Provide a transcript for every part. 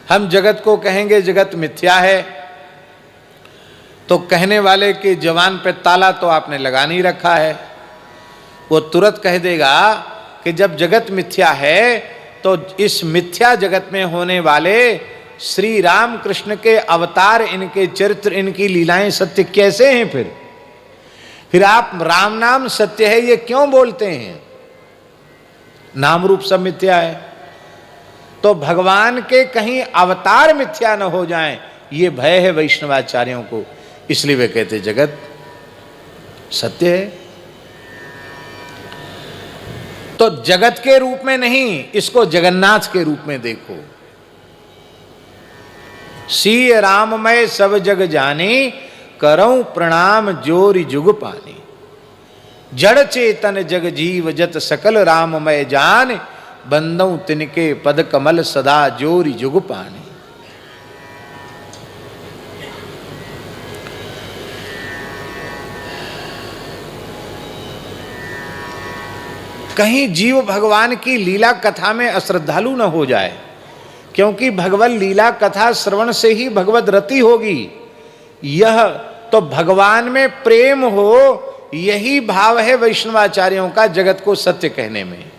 हम जगत को कहेंगे जगत मिथ्या है, तो कहने वाले के जवान पे ताला तो आपने लगा नहीं रखा है। वो तुरंत कह देगा कि जब जगत मिथ्या है तो इस मिथ्या जगत में होने वाले श्री राम कृष्ण के अवतार, इनके चरित्र, इनकी लीलाएं सत्य कैसे हैं? फिर आप राम नाम सत्य है ये क्यों बोलते हैं? नाम रूप सब मिथ्या है। तो भगवान के कहीं अवतार मिथ्या न हो जाएं, ये भय है वैष्णवाचार्यों को, इसलिए वे कहते जगत सत्य है। तो जगत के रूप में नहीं, इसको जगन्नाथ के रूप में देखो। सीय राममय सब जग जाने, करऊं प्रणाम जोरि जुग पानी। जड़ चेतन जग जीव जत सकल राममय जान, बंदऊ तिनके पद कमल सदा जोरि जुग पानी। कहीं जीव भगवान की लीला कथा में अश्रद्धालु न हो जाए, क्योंकि भगवत लीला कथा श्रवण से ही भगवत रति होगी। यह तो भगवान में प्रेम हो, यही भाव है वैष्णवाचार्यों का जगत को सत्य कहने में।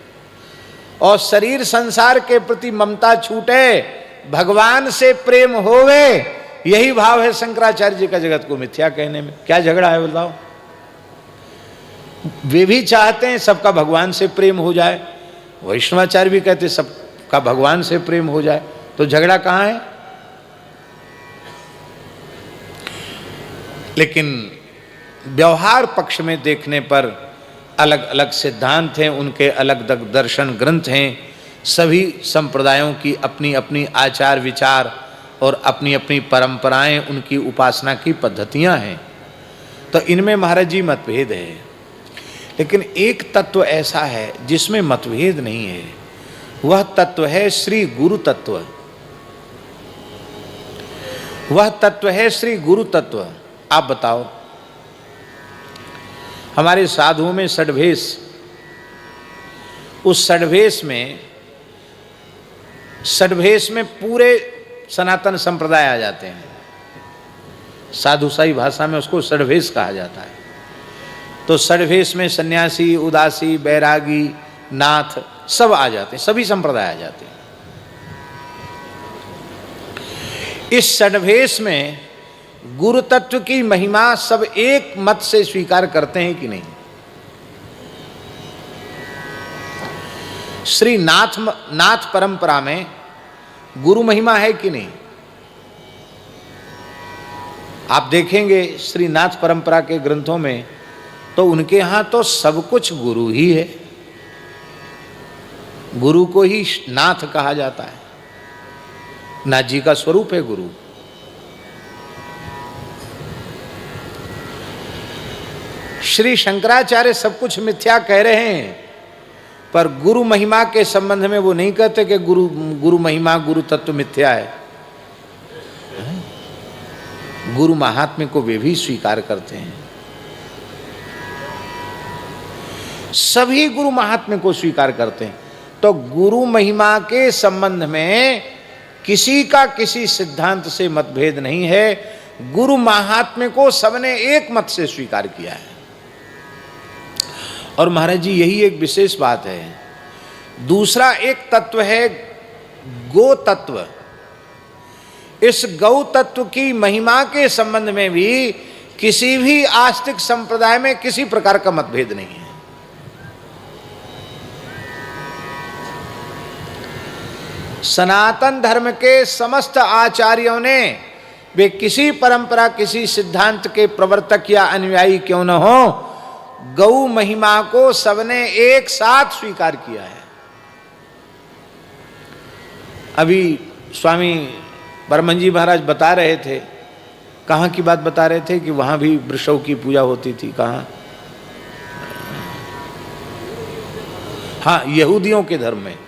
और शरीर संसार के प्रति ममता छूटे, भगवान से प्रेम होवे, यही भाव है शंकराचार्य जी का जगत को मिथ्या कहने में। क्या झगड़ा है बताओ? वे भी चाहते हैं सबका भगवान से प्रेम हो जाए, वैष्णवाचार्य भी कहते सबका भगवान से प्रेम हो जाए, तो झगड़ा कहाँ है? लेकिन व्यवहार पक्ष में देखने पर अलग अलग सिद्धांत हैं, उनके अलग अलग दर्शन ग्रंथ हैं। सभी संप्रदायों की अपनी अपनी आचार विचार और अपनी अपनी परंपराएं, उनकी उपासना की पद्धतियां हैं। तो इनमें महाराज जी मतभेद है, लेकिन एक तत्व ऐसा है जिसमें मतभेद नहीं है, वह तत्व है श्री गुरु तत्व। वह तत्व है श्री गुरु तत्व। आप बताओ, हमारे साधुओं में षड्भेष, उस षड्भेष में पूरे सनातन संप्रदाय आ जाते हैं। साधुसाई भाषा में उसको षड्भेष कहा जाता है। तो षड्भेष में सन्यासी, उदासी, बैरागी, नाथ सब आ जाते हैं, सभी संप्रदाय आ जाते हैं। इस षड्भेष में गुरु तत्व की महिमा सब एक मत से स्वीकार करते हैं कि नहीं? श्री नाथ परंपरा में गुरु महिमा है कि नहीं? आप देखेंगे श्री नाथ परंपरा के ग्रंथों में तो उनके यहां तो सब कुछ गुरु ही है, गुरु को ही नाथ कहा जाता है। नाथ जी का स्वरूप है गुरु। श्री शंकराचार्य सब कुछ मिथ्या कह रहे हैं, पर गुरु महिमा के संबंध में वो नहीं कहते कि गुरु महिमा, गुरु तत्व मिथ्या है। गुरु महात्म्य को वे भी स्वीकार करते हैं। सभी गुरु महात्म्य को स्वीकार करते हैं। तो गुरु महिमा के संबंध में किसी का किसी सिद्धांत से मतभेद नहीं है। गुरु महात्म्य को सबने एक मत से स्वीकार किया है। और महाराज जी यही एक विशेष बात है। दूसरा एक तत्व है गो तत्व। इस गौ तत्व की महिमा के संबंध में भी किसी भी आस्तिक संप्रदाय में किसी प्रकार का मतभेद नहीं है। सनातन धर्म के समस्त आचार्यों ने, वे किसी परंपरा, किसी सिद्धांत के प्रवर्तक या अनुयायी क्यों न हो, गौ महिमा को सबने एक साथ स्वीकार किया है। अभी स्वामी बरमन जी महाराज बता रहे थे, कहाँ की बात बता रहे थे कि वहां भी वृषभ की पूजा होती थी। कहाँ? हाँ, यहूदियों के धर्म में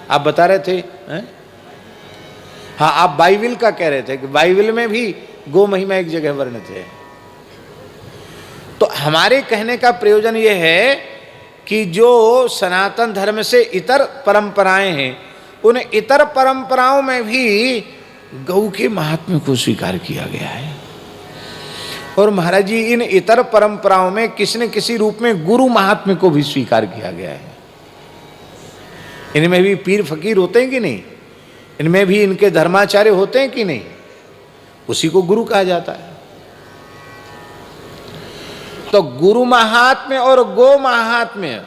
आप बता रहे थे हैं? हाँ, आप बाइबिल का कह रहे थे कि बाइबिल में भी गो महिमा एक जगह वर्णित है। तो हमारे कहने का प्रयोजन यह है कि जो सनातन धर्म से इतर परंपराएं हैं, उन इतर परंपराओं में भी गौ के महात्म्य को स्वीकार किया गया है। और महाराज जी इन इतर परंपराओं में किसी न किसी रूप में गुरु महात्म्य को भी स्वीकार किया गया है। इनमें भी पीर फकीर होते हैं कि नहीं, इनमें भी इनके धर्माचार्य होते हैं कि नहीं, उसी को गुरु कहा जाता है। तो गुरु महात्म्य और गो महात्म्य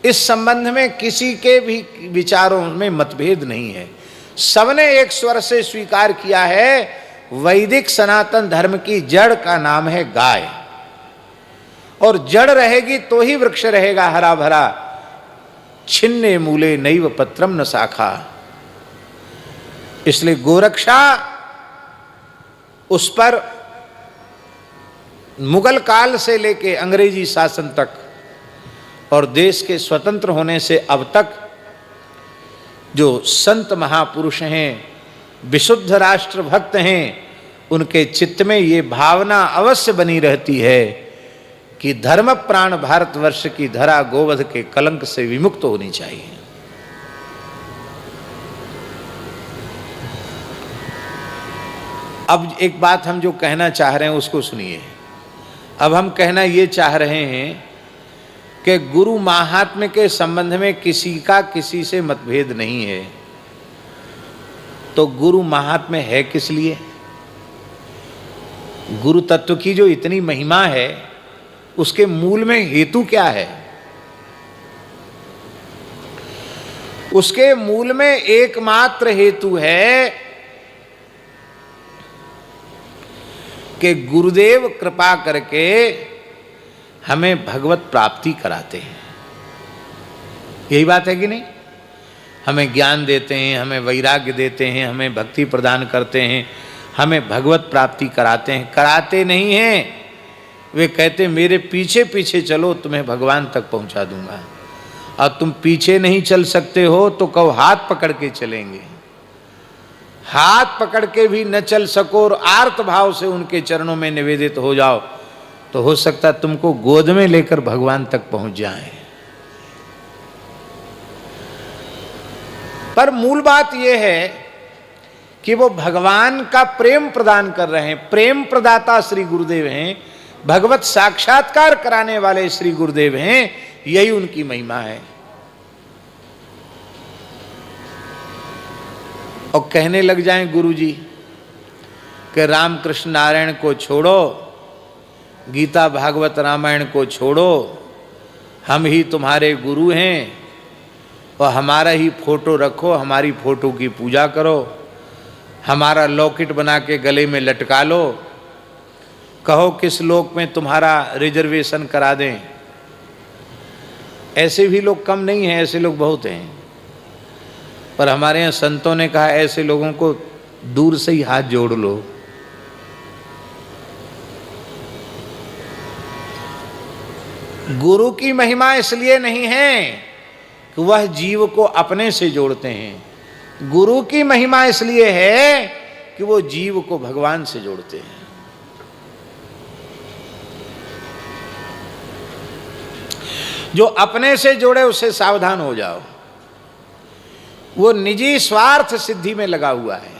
इस संबंध में किसी के भी विचारों में मतभेद नहीं है। सबने एक स्वर से स्वीकार किया है वैदिक सनातन धर्म की जड़ का नाम है गाय, और जड़ रहेगी तो ही वृक्ष रहेगा हरा भरा। छिन्ने मूले नैव पत्रम न शाखा। इसलिए गोरक्षा उस पर मुगल काल से लेके अंग्रेजी शासन तक और देश के स्वतंत्र होने से अब तक जो संत महापुरुष हैं, विशुद्ध राष्ट्र भक्त हैं, उनके चित्त में ये भावना अवश्य बनी रहती है कि धर्म प्राण भारतवर्ष की धरा गोवध के कलंक से विमुक्त होनी चाहिए। अब एक बात हम जो कहना चाह रहे हैं उसको सुनिए। अब हम कहना ये चाह रहे हैं कि गुरु महात्म्य के संबंध में किसी का किसी से मतभेद नहीं है। तो गुरु महात्म्य है किस लिए? गुरु तत्व की जो इतनी महिमा है उसके मूल में हेतु क्या है? उसके मूल में एकमात्र हेतु है कि गुरुदेव कृपा करके हमें भगवत प्राप्ति कराते हैं। यही बात है कि नहीं? हमें ज्ञान देते हैं, हमें वैराग्य देते हैं, हमें भक्ति प्रदान करते हैं, हमें भगवत प्राप्ति कराते हैं। कराते नहीं हैं, वे कहते मेरे पीछे पीछे चलो तुम्हें भगवान तक पहुंचा दूंगा। और तुम पीछे नहीं चल सकते हो तो कहो हाथ पकड़ के चलेंगे। हाथ पकड़ के भी न चल सको और आर्त भाव से उनके चरणों में निवेदित हो जाओ तो हो सकता है तुमको गोद में लेकर भगवान तक पहुंच जाएं। पर मूल बात यह है कि वो भगवान का प्रेम प्रदान कर रहे हैं। प्रेम प्रदाता श्री गुरुदेव हैं, भगवत साक्षात्कार कराने वाले श्री गुरुदेव हैं, यही उनकी महिमा है। और कहने लग जाएं गुरुजी कि रामकृष्ण नारायण को छोड़ो, गीता भागवत रामायण को छोड़ो, हम ही तुम्हारे गुरु हैं और हमारा ही फोटो रखो, हमारी फोटो की पूजा करो, हमारा लॉकेट बना के गले में लटका लो, कहो किस लोक में तुम्हारा रिजर्वेशन करा दें। ऐसे भी लोग कम नहीं हैं, ऐसे लोग बहुत हैं। पर हमारे यहाँ संतों ने कहा ऐसे लोगों को दूर से ही हाथ जोड़ लो। गुरु की महिमा इसलिए नहीं है कि वह जीव को अपने से जोड़ते हैं। गुरु की महिमा इसलिए है कि वो जीव को भगवान से जोड़ते हैं। जो अपने से जोड़े उससे सावधान हो जाओ, वो निजी स्वार्थ सिद्धि में लगा हुआ है।